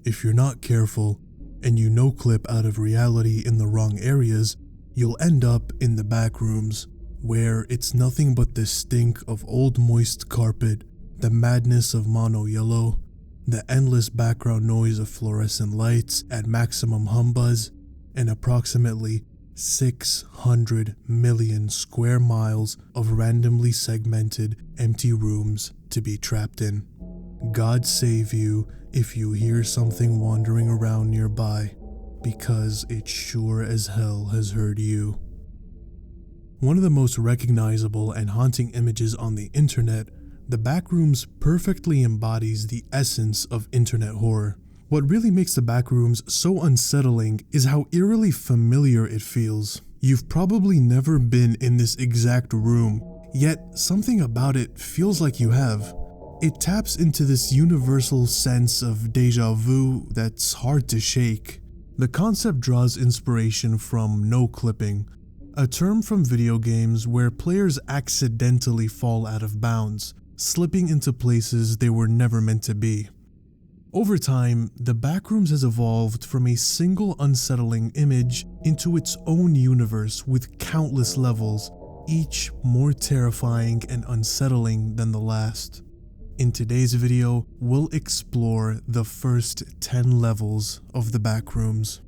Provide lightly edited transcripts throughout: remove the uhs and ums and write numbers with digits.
if you're not careful and you no-clip out of reality in the wrong areas, you'll end up in the backrooms, where it's nothing but the stink of old moist carpet, the madness of mono yellow, the endless background noise of fluorescent lights at maximum hum buzz, and approximately 600 million square miles of randomly segmented empty rooms to be trapped in. God save you if you hear something wandering around nearby, because it sure as hell has heard you. One of the most recognizable and haunting images on the internet, the Backrooms perfectly embodies the essence of internet horror. What really makes the Backrooms so unsettling is how eerily familiar it feels. You've probably never been in this exact room, yet something about it feels like you have. It taps into this universal sense of deja vu that's hard to shake. The concept draws inspiration from no-clipping, a term from video games where players accidentally fall out of bounds, slipping into places they were never meant to be. Over time, the Backrooms has evolved from a single unsettling image into its own universe with countless levels, each more terrifying and unsettling than the last. In today's video, we'll explore the first 10 levels of the Backrooms.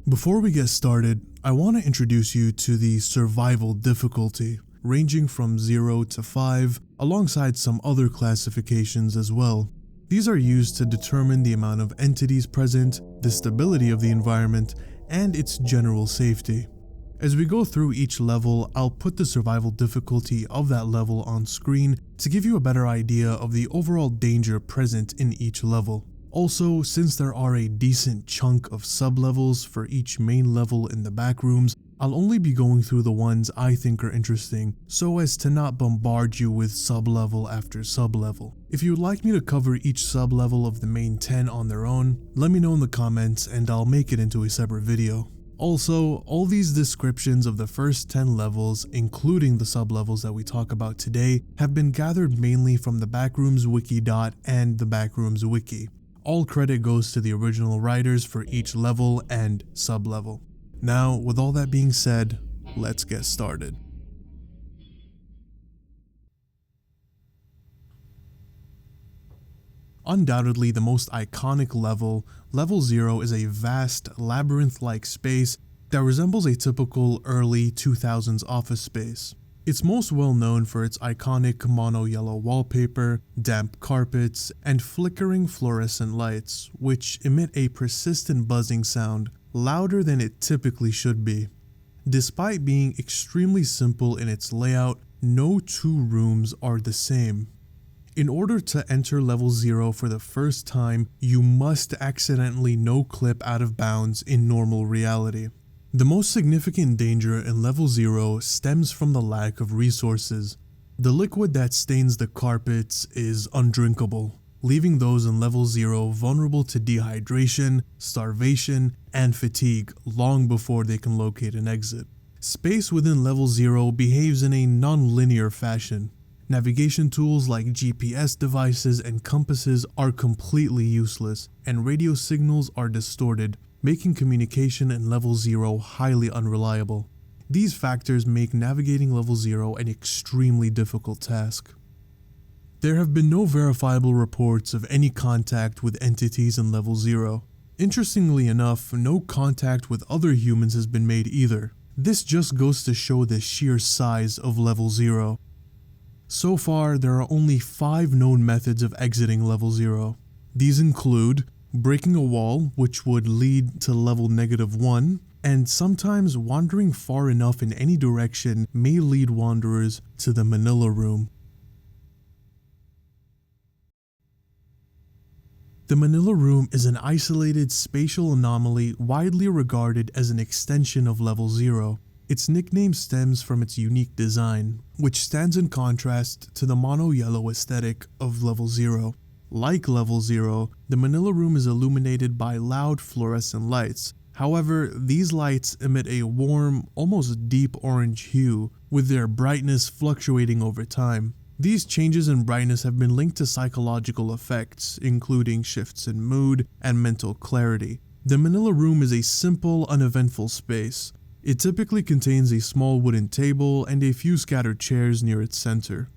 Before we get started, I want to introduce you to the survival difficulty, ranging from 0 to 5, alongside some other classifications as well. These are used to determine the amount of entities present, the stability of the environment, and its general safety. As we go through each level, I'll put the survival difficulty of that level on screen to give you a better idea of the overall danger present in each level. Also, since there are a decent chunk of sub-levels for each main level in the Backrooms, I'll only be going through the ones I think are interesting, so as to not bombard you with sub-level after sub-level. If you'd like me to cover each sub-level of the main 10 on their own, let me know in the comments and I'll make it into a separate video. Also, all these descriptions of the first 10 levels, including the sub-levels that we talk about today, have been gathered mainly from the Backrooms Wiki and the Backrooms Wiki. All credit goes to the original writers for each level and sub-level. Now, with all that being said, let's get started. Undoubtedly the most iconic level, Level 0 is a vast, labyrinth-like space that resembles a typical early 2000s office space. It's most well known for its iconic mono-yellow wallpaper, damp carpets, and flickering fluorescent lights, which emit a persistent buzzing sound, louder than it typically should be. Despite being extremely simple in its layout, no two rooms are the same. In order to enter Level 0 for the first time, you must accidentally no-clip out of bounds in normal reality. The most significant danger in Level 0 stems from the lack of resources. The liquid that stains the carpets is undrinkable, leaving those in Level 0 vulnerable to dehydration, starvation, and fatigue long before they can locate an exit. Space within Level 0 behaves in a non-linear fashion. Navigation tools like GPS devices and compasses are completely useless, and radio signals are distorted, making communication in Level 0 highly unreliable. These factors make navigating Level 0 an extremely difficult task. There have been no verifiable reports of any contact with entities in Level 0. Interestingly enough, no contact with other humans has been made either. This just goes to show the sheer size of Level 0. So far, there are only 5 known methods of exiting Level 0. These include breaking a wall, which would lead to level -1, and sometimes wandering far enough in any direction may lead wanderers to the Manila room. The Manila room is an isolated spatial anomaly widely regarded as an extension of Level 0. Its nickname stems from its unique design, which stands in contrast to the mono-yellow aesthetic of Level 0. Like Level 0, the Manila room is illuminated by loud fluorescent lights. However, these lights emit a warm, almost deep orange hue, with their brightness fluctuating over time. These changes in brightness have been linked to psychological effects, including shifts in mood and mental clarity. The Manila room is a simple, uneventful space. It typically contains a small wooden table and a few scattered chairs near its center.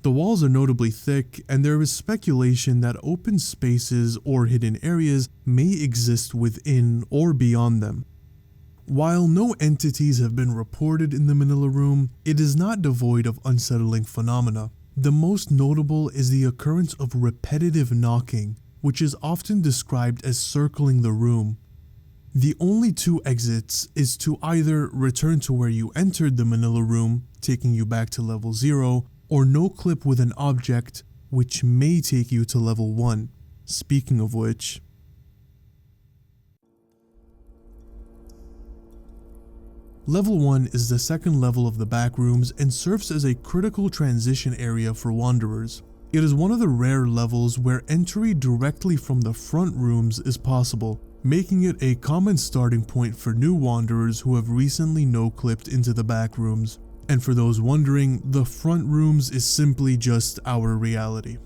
The walls are notably thick, and there is speculation that open spaces or hidden areas may exist within or beyond them. While no entities have been reported in the Manila room, it is not devoid of unsettling phenomena. The most notable is the occurrence of repetitive knocking, which is often described as circling the room. The only two exits is to either return to where you entered the Manila room, taking you back to level 0, or no clip with an object, which may take you to level 1. Speaking of which, Level 1 is the second level of the Backrooms and serves as a critical transition area for wanderers. It is one of the rare levels where entry directly from the front rooms is possible, making it a common starting point for new wanderers who have recently no-clipped into the Backrooms. And for those wondering, the front rooms is simply just our reality.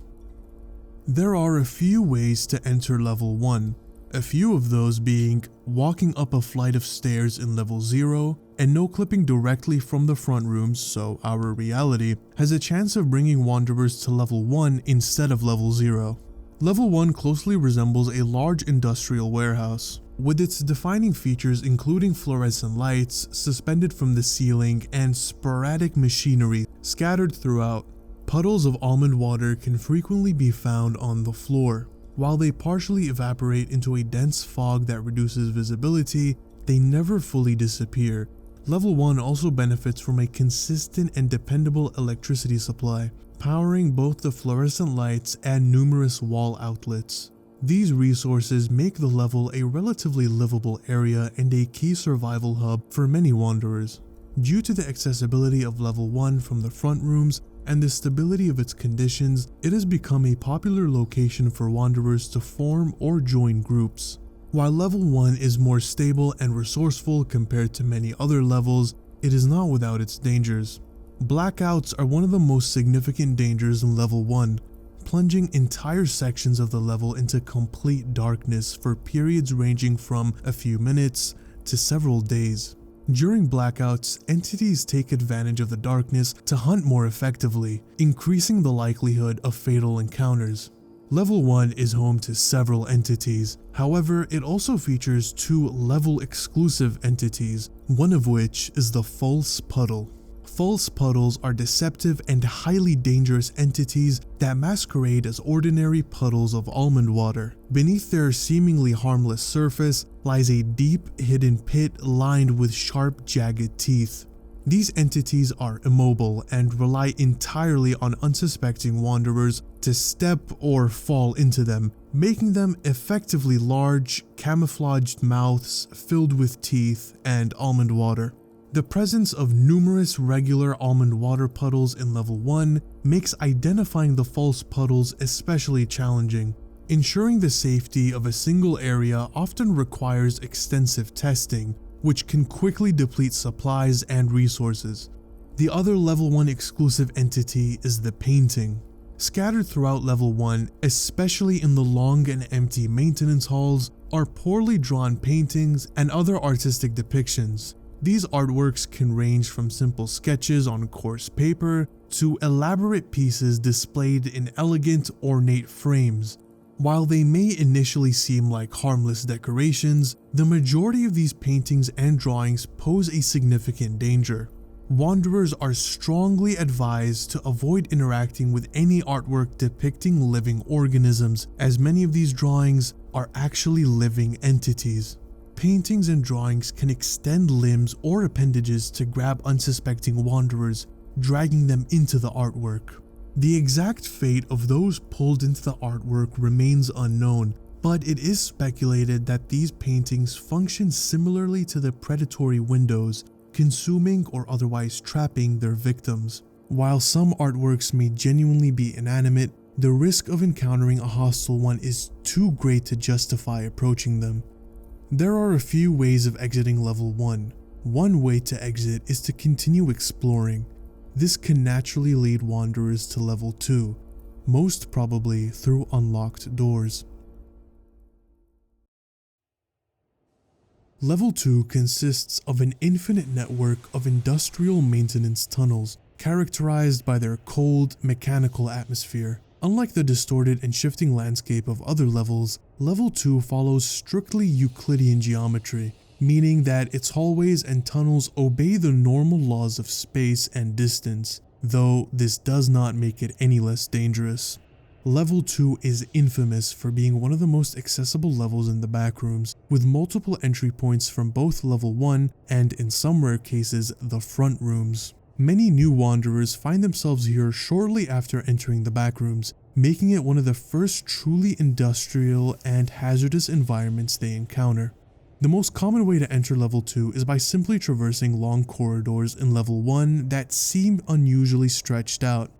There are a few ways to enter level 1, a few of those being walking up a flight of stairs in level 0 and no-clipping directly from the front rooms, so our reality has a chance of bringing wanderers to level 1 instead of level 0. Level 1 closely resembles a large industrial warehouse, with its defining features including fluorescent lights suspended from the ceiling and sporadic machinery scattered throughout. Puddles of almond water can frequently be found on the floor. While they partially evaporate into a dense fog that reduces visibility, they never fully disappear. Level 1 also benefits from a consistent and dependable electricity supply, powering both the fluorescent lights and numerous wall outlets. These resources make the level a relatively livable area and a key survival hub for many wanderers. Due to the accessibility of level 1 from the front rooms and the stability of its conditions, it has become a popular location for wanderers to form or join groups. While level 1 is more stable and resourceful compared to many other levels, it is not without its dangers. Blackouts are one of the most significant dangers in level 1, plunging entire sections of the level into complete darkness for periods ranging from a few minutes to several days. During blackouts, entities take advantage of the darkness to hunt more effectively, increasing the likelihood of fatal encounters. Level 1 is home to several entities, however, it also features two level-exclusive entities, one of which is the False Puddle. False puddles are deceptive and highly dangerous entities that masquerade as ordinary puddles of almond water. Beneath their seemingly harmless surface lies a deep, hidden pit lined with sharp, jagged teeth. These entities are immobile and rely entirely on unsuspecting wanderers to step or fall into them, making them effectively large, camouflaged mouths filled with teeth and almond water. The presence of numerous regular almond water puddles in level 1 makes identifying the false puddles especially challenging. Ensuring the safety of a single area often requires extensive testing, which can quickly deplete supplies and resources. The other level 1 exclusive entity is the Painting. Scattered throughout level 1, especially in the long and empty maintenance halls, are poorly drawn paintings and other artistic depictions. These artworks can range from simple sketches on coarse paper to elaborate pieces displayed in elegant, ornate frames. While they may initially seem like harmless decorations, the majority of these paintings and drawings pose a significant danger. Wanderers are strongly advised to avoid interacting with any artwork depicting living organisms, as many of these drawings are actually living entities. Paintings and drawings can extend limbs or appendages to grab unsuspecting wanderers, dragging them into the artwork. The exact fate of those pulled into the artwork remains unknown, but it is speculated that these paintings function similarly to the predatory windows, consuming or otherwise trapping their victims. While some artworks may genuinely be inanimate, the risk of encountering a hostile one is too great to justify approaching them. There are a few ways of exiting level 1. One way to exit is to continue exploring. This can naturally lead wanderers to level 2, most probably through unlocked doors. Level 2 consists of an infinite network of industrial maintenance tunnels, characterized by their cold, mechanical atmosphere. Unlike the distorted and shifting landscape of other levels, Level 2 follows strictly Euclidean geometry, meaning that its hallways and tunnels obey the normal laws of space and distance, though this does not make it any less dangerous. Level 2 is infamous for being one of the most accessible levels in the Backrooms, with multiple entry points from both Level 1 and, in some rare cases, the front rooms. Many new wanderers find themselves here shortly after entering the Backrooms, making it one of the first truly industrial and hazardous environments they encounter. The most common way to enter Level 2 is by simply traversing long corridors in Level 1 that seem unusually stretched out.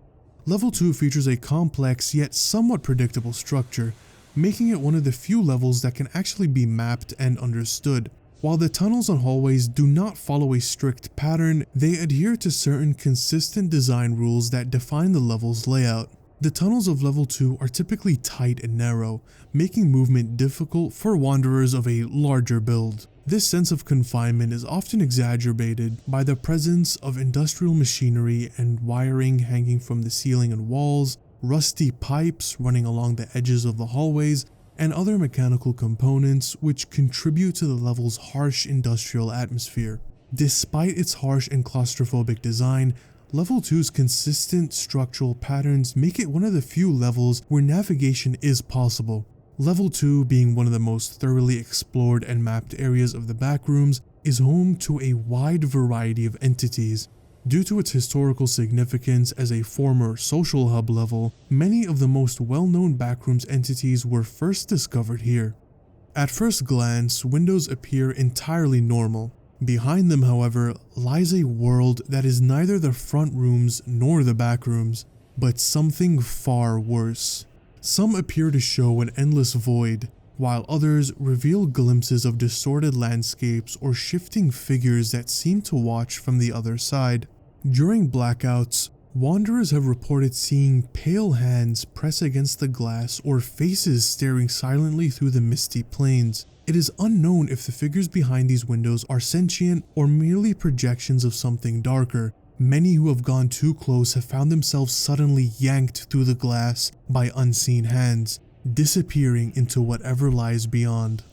Level 2 features a complex yet somewhat predictable structure, making it one of the few levels that can actually be mapped and understood. While the tunnels and hallways do not follow a strict pattern, they adhere to certain consistent design rules that define the level's layout. The tunnels of Level 2 are typically tight and narrow, making movement difficult for wanderers of a larger build. This sense of confinement is often exacerbated by the presence of industrial machinery and wiring hanging from the ceiling and walls, rusty pipes running along the edges of the hallways, and other mechanical components which contribute to the level's harsh industrial atmosphere. Despite its harsh and claustrophobic design, Level 2's consistent structural patterns make it one of the few levels where navigation is possible. Level 2, being one of the most thoroughly explored and mapped areas of the Backrooms, is home to a wide variety of entities. Due to its historical significance as a former social hub level, many of the most well-known Backrooms entities were first discovered here. At first glance, windows appear entirely normal. Behind them, however, lies a world that is neither the front rooms nor the Backrooms, but something far worse. Some appear to show an endless void, while others reveal glimpses of distorted landscapes or shifting figures that seem to watch from the other side. During blackouts, wanderers have reported seeing pale hands press against the glass or faces staring silently through the misty plains. It is unknown if the figures behind these windows are sentient or merely projections of something darker. Many who have gone too close have found themselves suddenly yanked through the glass by unseen hands, disappearing into whatever lies beyond.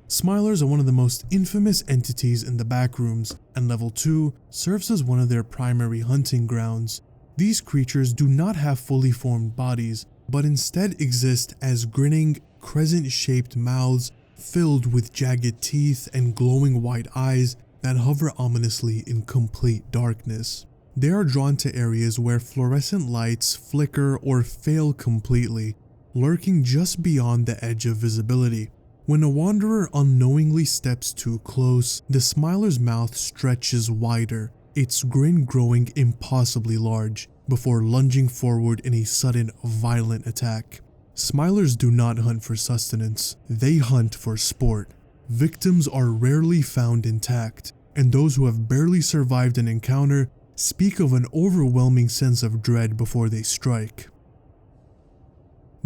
Smilers are one of the most infamous entities in the Backrooms, and Level 2 serves as one of their primary hunting grounds. These creatures do not have fully formed bodies, but instead exist as grinning, crescent-shaped mouths filled with jagged teeth and glowing white eyes that hover ominously in complete darkness. They are drawn to areas where fluorescent lights flicker or fail completely, lurking just beyond the edge of visibility. When a wanderer unknowingly steps too close, the Smiler's mouth stretches wider, its grin growing impossibly large, before lunging forward in a sudden, violent attack. Smilers do not hunt for sustenance, they hunt for sport. Victims are rarely found intact, and those who have barely survived an encounter speak of an overwhelming sense of dread before they strike.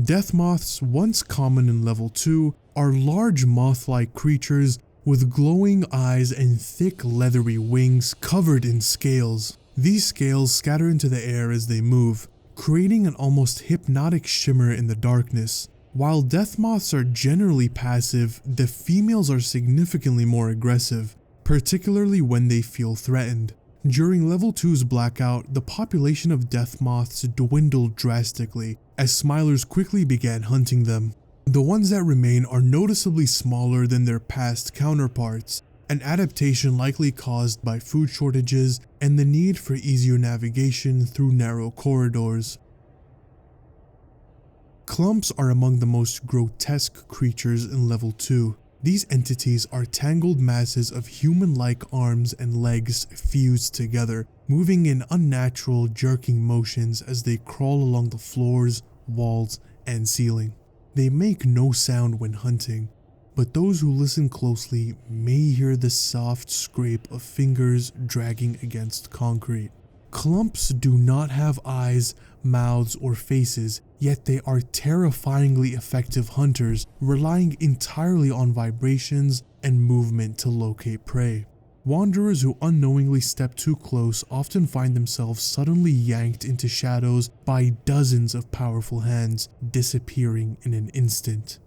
Death moths, once common in Level 2, are large moth-like creatures with glowing eyes and thick leathery wings covered in scales. These scales scatter into the air as they move, creating an almost hypnotic shimmer in the darkness. While death moths are generally passive, the females are significantly more aggressive, particularly when they feel threatened. During Level 2's blackout, the population of death moths dwindled drastically, as Smilers quickly began hunting them. The ones that remain are noticeably smaller than their past counterparts, an adaptation likely caused by food shortages and the need for easier navigation through narrow corridors. Clumps are among the most grotesque creatures in Level 2. These entities are tangled masses of human-like arms and legs fused together, moving in unnatural, jerking motions as they crawl along the floors, walls, and ceiling. They make no sound when hunting, but those who listen closely may hear the soft scrape of fingers dragging against concrete. Clumps do not have eyes, mouths, or faces, yet they are terrifyingly effective hunters, relying entirely on vibrations and movement to locate prey. Wanderers who unknowingly step too close often find themselves suddenly yanked into shadows by dozens of powerful hands, disappearing in an instant.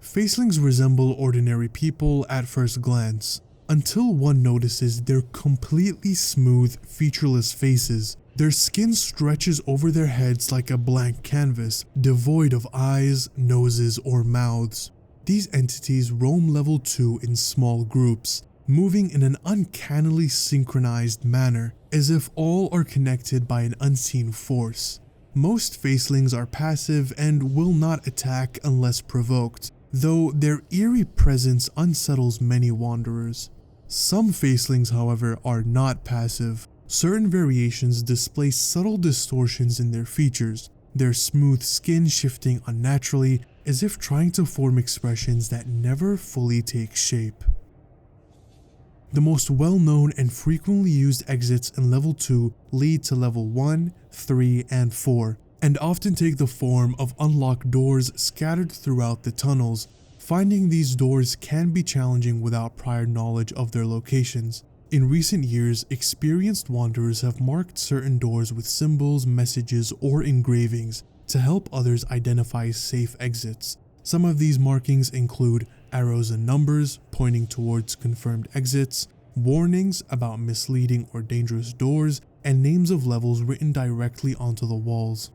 Facelings resemble ordinary people at first glance, until one notices their completely smooth, featureless faces. Their skin stretches over their heads like a blank canvas, devoid of eyes, noses, or mouths. These entities roam level 2 in small groups, moving in an uncannily synchronized manner, as if all are connected by an unseen force. Most facelings are passive and will not attack unless provoked, though their eerie presence unsettles many wanderers. Some facelings, however, are not passive. Certain variations display subtle distortions in their features, their smooth skin shifting unnaturally as if trying to form expressions that never fully take shape. The most well-known and frequently used exits in level 2 lead to level 1, 3, and 4, and often take the form of unlocked doors scattered throughout the tunnels. Finding these doors can be challenging without prior knowledge of their locations. In recent years, experienced wanderers have marked certain doors with symbols, messages, or engravings to help others identify safe exits. Some of these markings include arrows and numbers pointing towards confirmed exits, warnings about misleading or dangerous doors, and names of levels written directly onto the walls.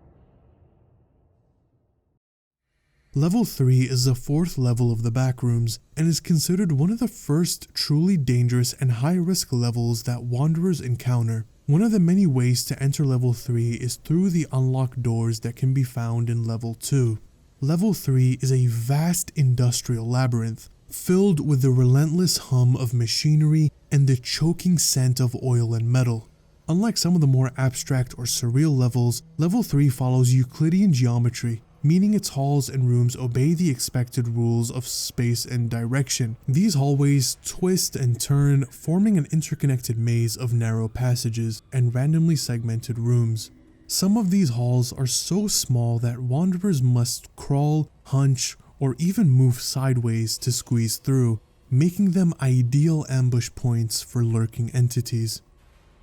Level 3 is the 4th level of the Backrooms and is considered one of the first truly dangerous and high-risk levels that wanderers encounter. One of the many ways to enter level 3 is through the unlocked doors that can be found in level 2. Level 3 is a vast industrial labyrinth, filled with the relentless hum of machinery and the choking scent of oil and metal. Unlike some of the more abstract or surreal levels, level 3 follows Euclidean geometry, meaning its halls and rooms obey the expected rules of space and direction. These hallways twist and turn, forming an interconnected maze of narrow passages and randomly segmented rooms. Some of these halls are so small that wanderers must crawl, hunch, or even move sideways to squeeze through, making them ideal ambush points for lurking entities.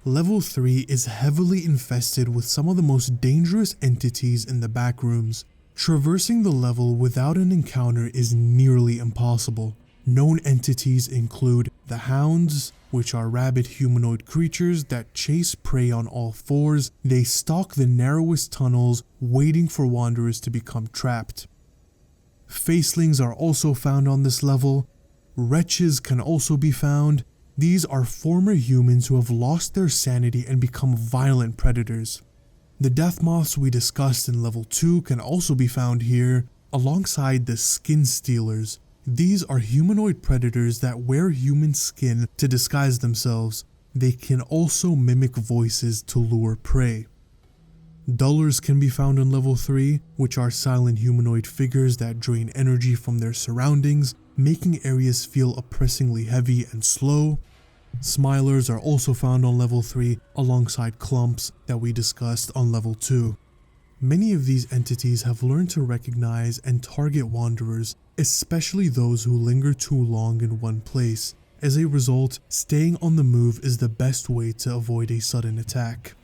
Level 3 is heavily infested with some of the most dangerous entities in the Backrooms. Traversing the level without an encounter is nearly impossible. Known entities include the Hounds, which are rabid humanoid creatures that chase prey on all fours. They stalk the narrowest tunnels, waiting for wanderers to become trapped. Facelings are also found on this level. Wretches can also be found. These are former humans who have lost their sanity and become violent predators. The death moths we discussed in level 2 can also be found here, alongside the skin stealers. These are humanoid predators that wear human skin to disguise themselves. They can also mimic voices to lure prey. Dullers can be found in level 3, which are silent humanoid figures that drain energy from their surroundings, making areas feel oppressingly heavy and slow. Smilers are also found on level 3 alongside clumps that we discussed on level 2. Many of these entities have learned to recognize and target wanderers, especially those who linger too long in one place. As a result, staying on the move is the best way to avoid a sudden attack.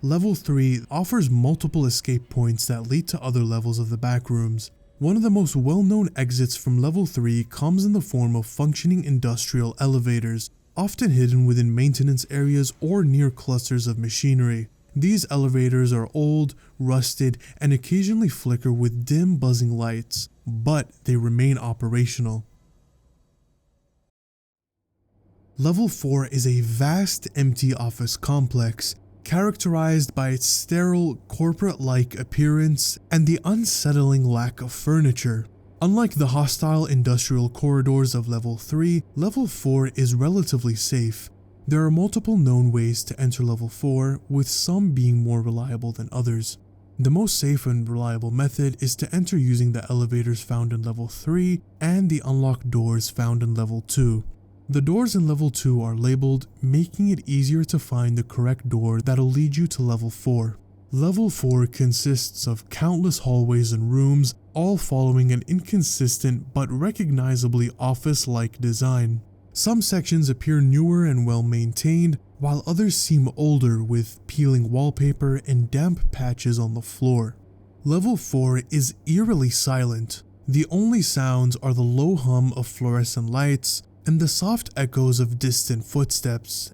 Level 3 offers multiple escape points that lead to other levels of the Backrooms. One of the most well-known exits from level 3 comes in the form of functioning industrial elevators, often hidden within maintenance areas or near clusters of machinery. These elevators are old, rusted, and occasionally flicker with dim buzzing lights, but they remain operational. Level 4 is a vast empty office complex, characterized by its sterile, corporate-like appearance and the unsettling lack of furniture. Unlike the hostile industrial corridors of level 3, level 4 is relatively safe. There are multiple known ways to enter level 4, with some being more reliable than others. The most safe and reliable method is to enter using the elevators found in level 3 and the unlocked doors found in level 2. The doors in level 2 are labeled, making it easier to find the correct door that'll lead you to level 4. Level 4 consists of countless hallways and rooms, all following an inconsistent but recognizably office-like design. Some sections appear newer and well-maintained, while others seem older with peeling wallpaper and damp patches on the floor. Level 4 is eerily silent. The only sounds are the low hum of fluorescent lights and the soft echoes of distant footsteps.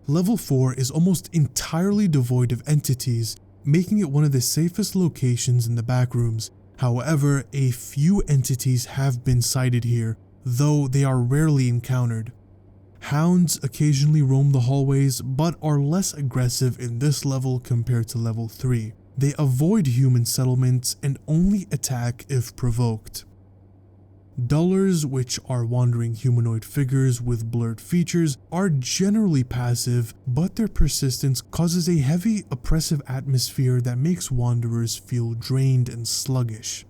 Level 4 is almost entirely devoid of entities, making it one of the safest locations in the Backrooms. However, a few entities have been sighted here, though they are rarely encountered. Hounds occasionally roam the hallways, but are less aggressive in this level compared to level 3. They avoid human settlements and only attack if provoked. Dullers, which are wandering humanoid figures with blurred features, are generally passive, but their persistence causes a heavy, oppressive atmosphere that makes wanderers feel drained and sluggish.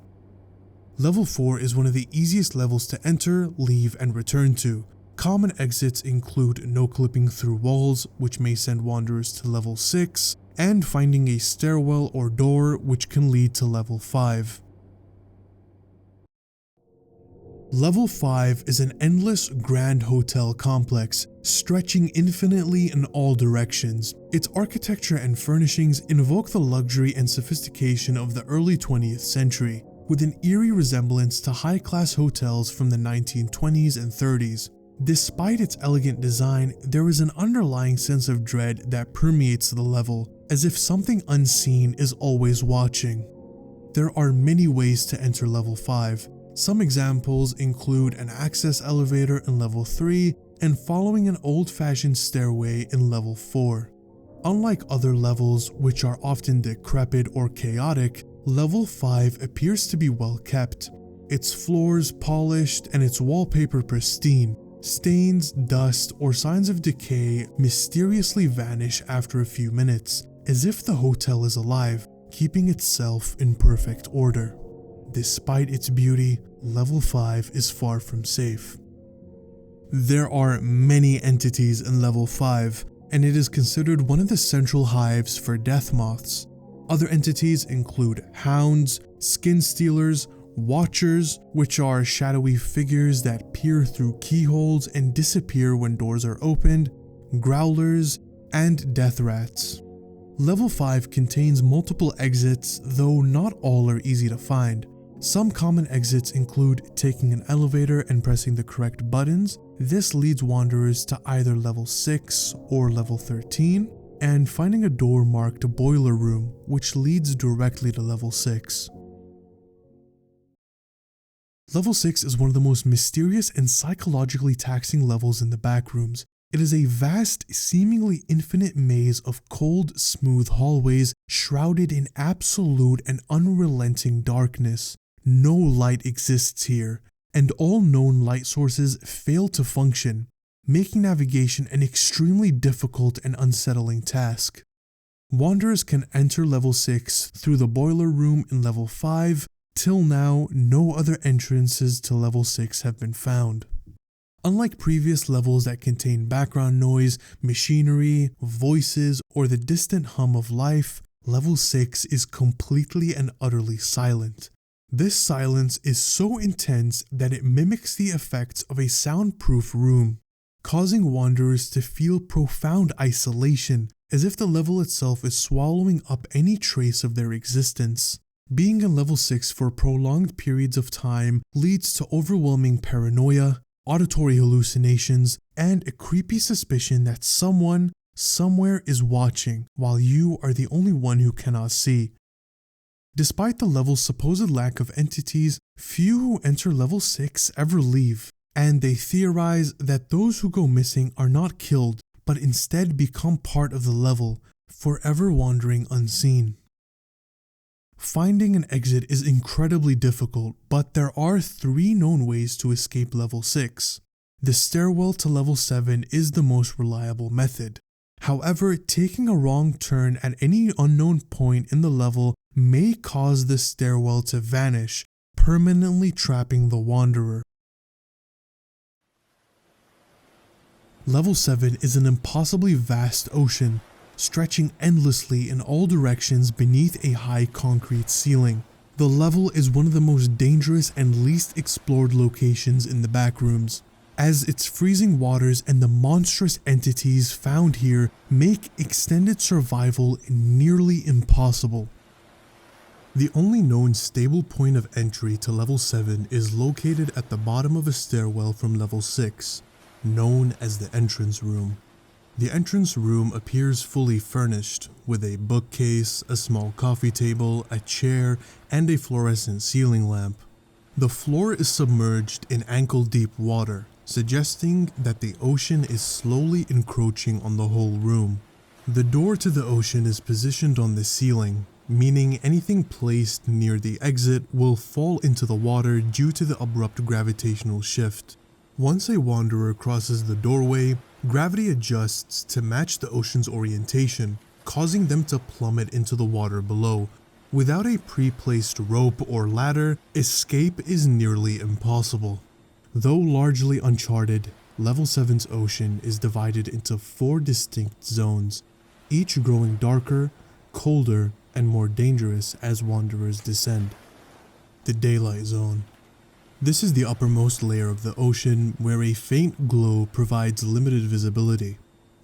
Level 4 is one of the easiest levels to enter, leave, and return to. Common exits include no clipping through walls, which may send wanderers to level 6, and finding a stairwell or door, which can lead to level 5. Level 5 is an endless grand hotel complex, stretching infinitely in all directions. Its architecture and furnishings invoke the luxury and sophistication of the early 20th century, with an eerie resemblance to high-class hotels from the 1920s and 30s. Despite its elegant design, there is an underlying sense of dread that permeates the level, as if something unseen is always watching. There are many ways to enter level 5. Some examples include an access elevator in level 3 and following an old-fashioned stairway in level 4. Unlike other levels, which are often decrepit or chaotic, level 5 appears to be well kept. Its floors polished and its wallpaper pristine. Stains, dust, or signs of decay mysteriously vanish after a few minutes, as if the hotel is alive, keeping itself in perfect order. Despite its beauty, level 5 is far from safe. There are many entities in level 5, and it is considered one of the central hives for death moths. Other entities include hounds, skin stealers, watchers, which are shadowy figures that peer through keyholes and disappear when doors are opened, growlers, and death rats. Level 5 contains multiple exits, though not all are easy to find. Some common exits include taking an elevator and pressing the correct buttons. This leads wanderers to either level 6 or level 13, and finding a door marked boiler room, which leads directly to level 6. Level 6 is one of the most mysterious and psychologically taxing levels in the Backrooms. It is a vast, seemingly infinite maze of cold, smooth hallways shrouded in absolute and unrelenting darkness. No light exists here, and all known light sources fail to function, making navigation an extremely difficult and unsettling task. Wanderers can enter level 6 through the boiler room in level 5. Till now, no other entrances to level 6 have been found. Unlike previous levels that contain background noise, machinery, voices, or the distant hum of life, level 6 is completely and utterly silent. This silence is so intense that it mimics the effects of a soundproof room, causing wanderers to feel profound isolation, as if the level itself is swallowing up any trace of their existence. Being in level 6 for prolonged periods of time leads to overwhelming paranoia, auditory hallucinations, and a creepy suspicion that someone, somewhere is watching, while you are the only one who cannot see. Despite the level's supposed lack of entities, few who enter level 6 ever leave, and they theorize that those who go missing are not killed, but instead become part of the level, forever wandering unseen. Finding an exit is incredibly difficult, but there are 3 known ways to escape level 6. The stairwell to level 7 is the most reliable method. However, taking a wrong turn at any unknown point in the level may cause the stairwell to vanish, permanently trapping the wanderer. Level 7 is an impossibly vast ocean, stretching endlessly in all directions beneath a high concrete ceiling. The level is one of the most dangerous and least explored locations in the Backrooms, as its freezing waters and the monstrous entities found here make extended survival nearly impossible. The only known stable point of entry to level 7 is located at the bottom of a stairwell from level 6, known as the entrance room. The entrance room appears fully furnished, with a bookcase, a small coffee table, a chair, and a fluorescent ceiling lamp. The floor is submerged in ankle-deep water, suggesting that the ocean is slowly encroaching on the whole room. The door to the ocean is positioned on the ceiling, meaning anything placed near the exit will fall into the water due to the abrupt gravitational shift. Once a wanderer crosses the doorway, gravity adjusts to match the ocean's orientation, causing them to plummet into the water below. Without a pre-placed rope or ladder, escape is nearly impossible. Though largely uncharted, Level 7's ocean is divided into 4 distinct zones, each growing darker, colder, and more dangerous as wanderers descend. The Daylight Zone. This is the uppermost layer of the ocean where a faint glow provides limited visibility.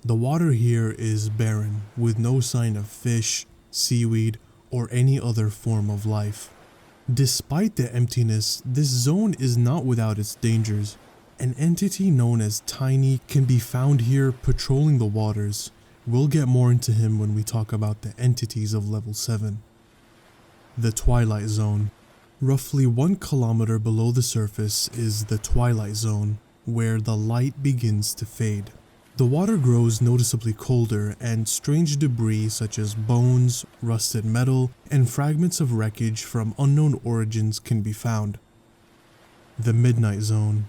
The water here is barren, with no sign of fish, seaweed, or any other form of life. Despite the emptiness, this zone is not without its dangers. An entity known as Tiny can be found here patrolling the waters. We'll get more into him when we talk about the entities of level 7. The Twilight Zone. Roughly 1 kilometer below the surface is the Twilight Zone, where the light begins to fade. The water grows noticeably colder, and strange debris such as bones, rusted metal, and fragments of wreckage from unknown origins can be found. The Midnight Zone.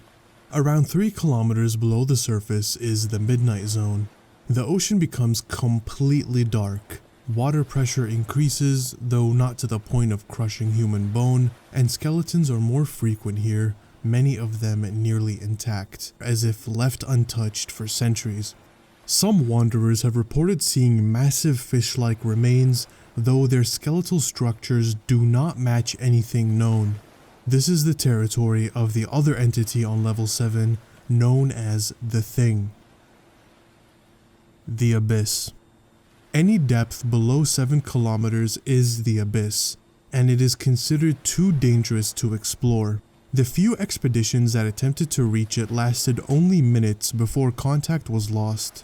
Around 3 kilometers below the surface is the Midnight Zone. The ocean becomes completely dark. Water pressure increases, though not to the point of crushing human bone, and skeletons are more frequent here, many of them nearly intact, as if left untouched for centuries. Some wanderers have reported seeing massive fish-like remains, though their skeletal structures do not match anything known. This is the territory of the other entity on level 7, known as the Thing. The Abyss. Any depth below 7 kilometers is the Abyss, and it is considered too dangerous to explore. The few expeditions that attempted to reach it lasted only minutes before contact was lost.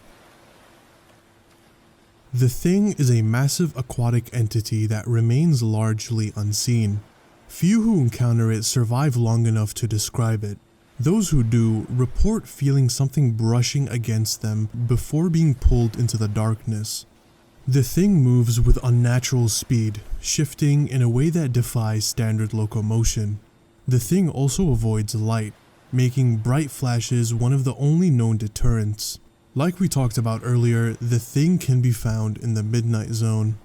The Thing is a massive aquatic entity that remains largely unseen. Few who encounter it survive long enough to describe it. Those who do report feeling something brushing against them before being pulled into the darkness. The Thing moves with unnatural speed, shifting in a way that defies standard locomotion. The Thing also avoids light, making bright flashes one of the only known deterrents. Like we talked about earlier, the Thing can be found in the Midnight Zone.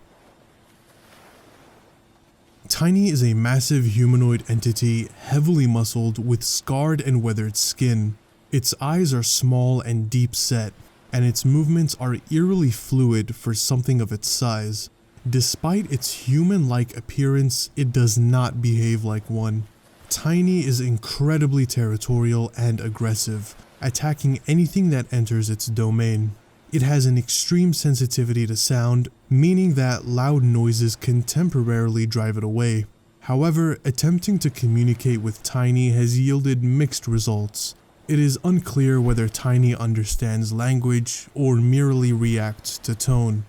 Tiny is a massive humanoid entity, heavily muscled with scarred and weathered skin. Its eyes are small and deep set, and its movements are eerily fluid for something of its size. Despite its human-like appearance, it does not behave like one. Tiny is incredibly territorial and aggressive, attacking anything that enters its domain. It has an extreme sensitivity to sound, meaning that loud noises can temporarily drive it away. However, attempting to communicate with Tiny has yielded mixed results. It is unclear whether Tiny understands language or merely reacts to tone.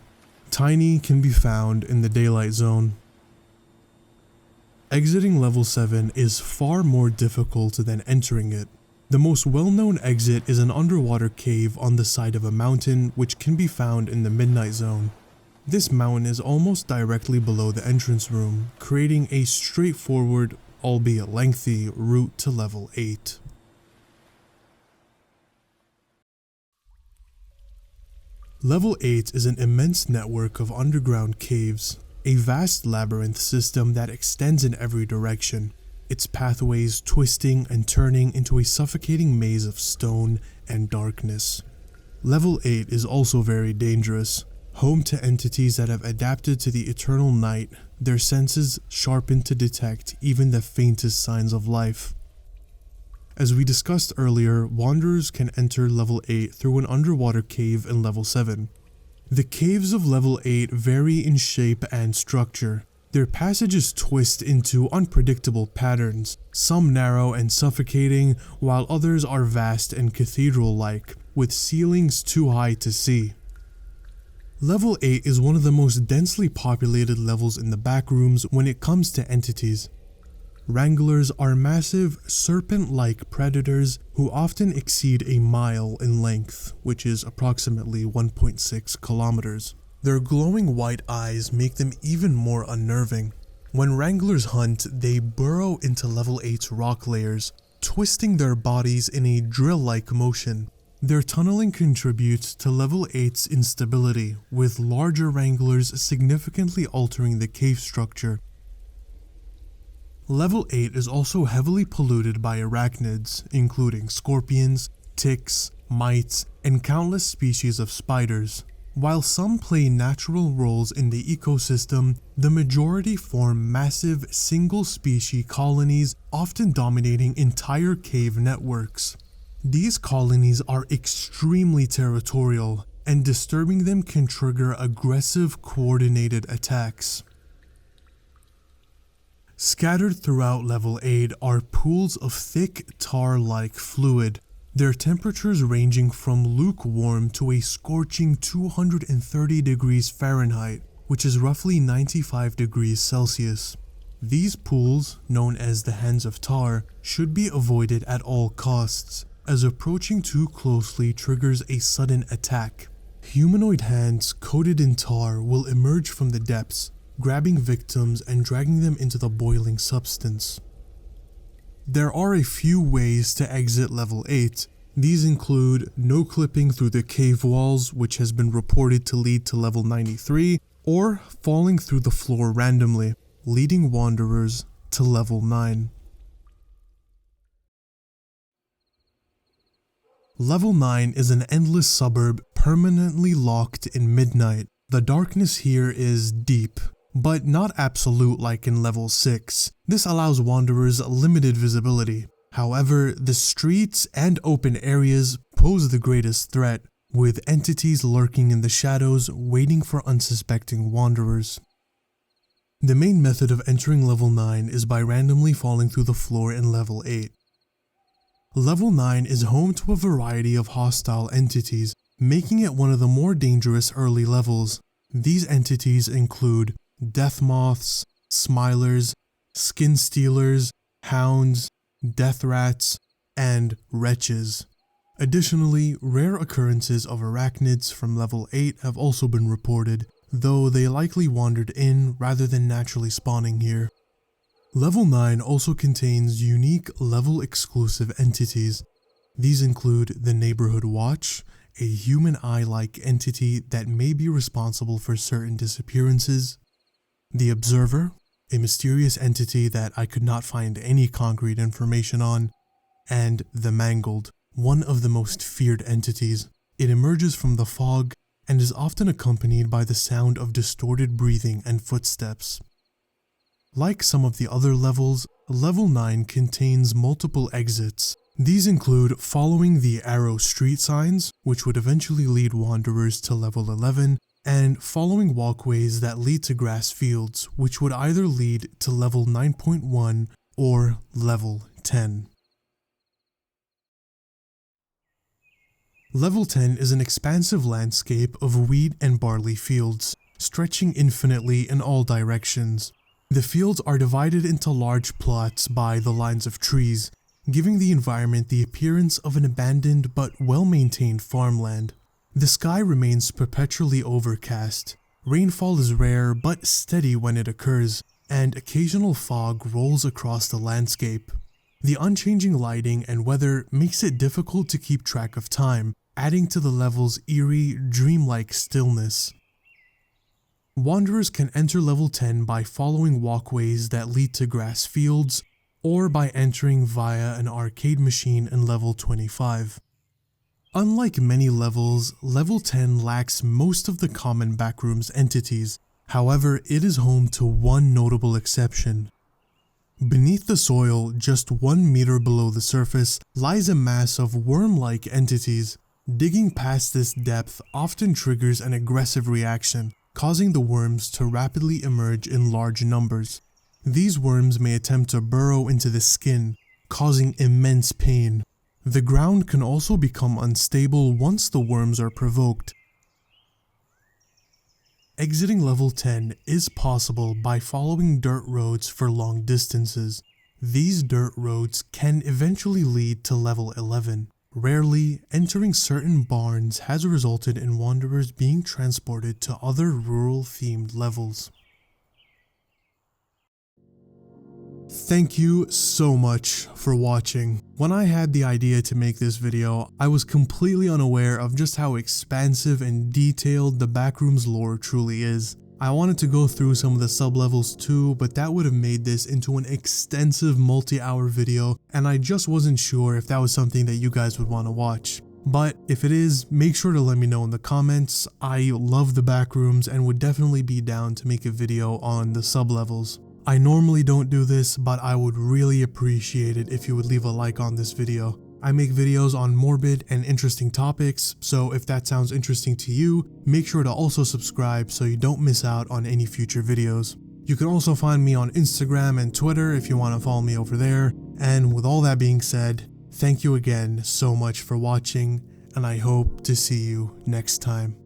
Tiny can be found in the Daylight Zone. Exiting level 7 is far more difficult than entering it. The most well-known exit is an underwater cave on the side of a mountain which can be found in the Midnight Zone. This mountain is almost directly below the entrance room, creating a straightforward, albeit lengthy, route to level 8. Level 8 is an immense network of underground caves, a vast labyrinth system that extends in every direction, its pathways twisting and turning into a suffocating maze of stone and darkness. Level 8 is also very dangerous, home to entities that have adapted to the eternal night, their senses sharpened to detect even the faintest signs of life. As we discussed earlier, wanderers can enter level 8 through an underwater cave in level 7. The caves of level 8 vary in shape and structure. Their passages twist into unpredictable patterns, some narrow and suffocating, while others are vast and cathedral-like, with ceilings too high to see. Level 8 is one of the most densely populated levels in the Backrooms when it comes to entities. Wranglers are massive, serpent-like predators who often exceed a mile in length, which is approximately 1.6 kilometers. Their glowing white eyes make them even more unnerving. When Wranglers hunt, they burrow into level 8's rock layers, twisting their bodies in a drill-like motion. Their tunneling contributes to level 8's instability, with larger Wranglers significantly altering the cave structure. Level 8 is also heavily polluted by arachnids, including scorpions, ticks, mites, and countless species of spiders. While some play natural roles in the ecosystem, the majority form massive single-species colonies, often dominating entire cave networks. These colonies are extremely territorial, and disturbing them can trigger aggressive, coordinated attacks. Scattered throughout level 8 are pools of thick, tar-like fluid, their temperatures ranging from lukewarm to a scorching 230 degrees Fahrenheit, which is roughly 95 degrees Celsius. These pools, known as the Hands of Tar, should be avoided at all costs, as approaching too closely triggers a sudden attack. Humanoid hands coated in tar will emerge from the depths, grabbing victims and dragging them into the boiling substance. There are a few ways to exit level 8. These include no clipping through the cave walls, which has been reported to lead to level 93, or falling through the floor randomly, leading wanderers to level 9. Level 9 is an endless suburb permanently locked in midnight. The darkness here is deep, but not absolute like in level 6. This allows wanderers limited visibility. However, the streets and open areas pose the greatest threat, with entities lurking in the shadows waiting for unsuspecting wanderers. The main method of entering level 9 is by randomly falling through the floor in level 8. Level 9 is home to a variety of hostile entities, making it one of the more dangerous early levels. These entities include death moths, smilers, skin stealers, hounds, death rats, and wretches. Additionally, rare occurrences of arachnids from level 8 have also been reported, though they likely wandered in rather than naturally spawning here. Level 9 also contains unique level-exclusive entities. These include the Neighborhood Watch, a human eye-like entity that may be responsible for certain disappearances, the Observer, a mysterious entity that I could not find any concrete information on, and the Mangled, one of the most feared entities. It emerges from the fog and is often accompanied by the sound of distorted breathing and footsteps. Like some of the other levels, level 9 contains multiple exits. These include following the arrow street signs, which would eventually lead wanderers to level 11, and following walkways that lead to grass fields, which would either lead to level 9.1 or level 10. Level 10 is an expansive landscape of wheat and barley fields, stretching infinitely in all directions. The fields are divided into large plots by the lines of trees, giving the environment the appearance of an abandoned but well-maintained farmland. The sky remains perpetually overcast. Rainfall is rare but steady when it occurs, and occasional fog rolls across the landscape. The unchanging lighting and weather makes it difficult to keep track of time, adding to the level's eerie, dreamlike stillness. Wanderers can enter level 10 by following walkways that lead to grass fields, or by entering via an arcade machine in level 25. Unlike many levels, level 10 lacks most of the common Backrooms entities. However, it is home to one notable exception. Beneath the soil, just 1 meter below the surface, lies a mass of worm-like entities. Digging past this depth often triggers an aggressive reaction, causing the worms to rapidly emerge in large numbers. These worms may attempt to burrow into the skin, causing immense pain. The ground can also become unstable once the worms are provoked. Exiting level 10 is possible by following dirt roads for long distances. These dirt roads can eventually lead to level 11. Rarely, entering certain barns has resulted in wanderers being transported to other rural-themed levels. Thank you so much for watching. When I had the idea to make this video, I was completely unaware of just how expansive and detailed the Backrooms lore truly is. I wanted to go through some of the sub-levels too, but that would have made this into an extensive multi-hour video, and I just wasn't sure if that was something that you guys would want to watch. But if it is, make sure to let me know in the comments. I love the Backrooms and would definitely be down to make a video on the sub-levels. I normally don't do this, but I would really appreciate it if you would leave a like on this video. I make videos on morbid and interesting topics, so if that sounds interesting to you, make sure to also subscribe so you don't miss out on any future videos. You can also find me on Instagram and Twitter if you want to follow me over there. And with all that being said, thank you again so much for watching, and I hope to see you next time.